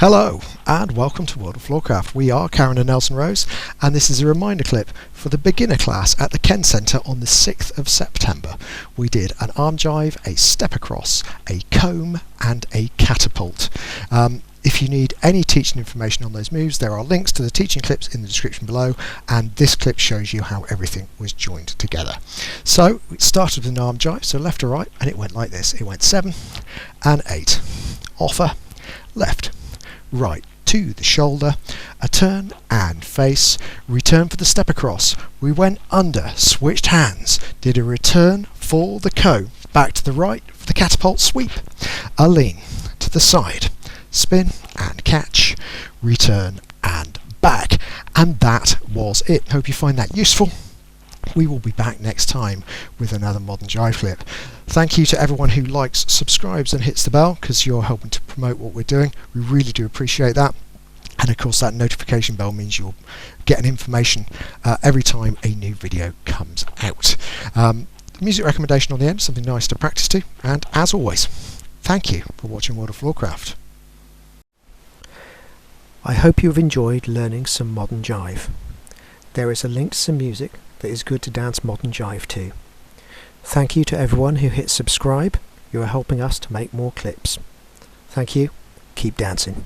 Hello and welcome to World of Warcraft. We are Karen and Nelson Rose, and this is a reminder clip for the beginner class at the Kenn Centre on the 6th of September. We did an arm jive, a step across, a comb and a catapult. If you need any teaching information on those moves, there are links to the teaching clips in the description below, and this clip shows you how everything was joined together. So it started with an arm jive, so left to right, and it went like this. It went 7 and 8. Offer, left, right to the shoulder, a turn and face, return for the step across. We went under, switched hands, did a return for the comb, back to the right for the catapult sweep, a lean to the side, spin and catch, return and back. And that was it. Hope you find that useful. We will be back next time with another modern jive clip. Thank you to everyone who likes, subscribes and hits the bell, because you're helping to promote what we're doing. We really do appreciate that. And of course that notification bell means you'll get an information every time a new video comes out. Music recommendation on the end, something nice to practice to. And as always, thank you for watching World of Warcraft. I hope you have enjoyed learning some modern jive. There is a link to some music that is good to dance modern jive to. Thank you to everyone who hit subscribe. You are helping us to make more clips. Thank you. Keep dancing.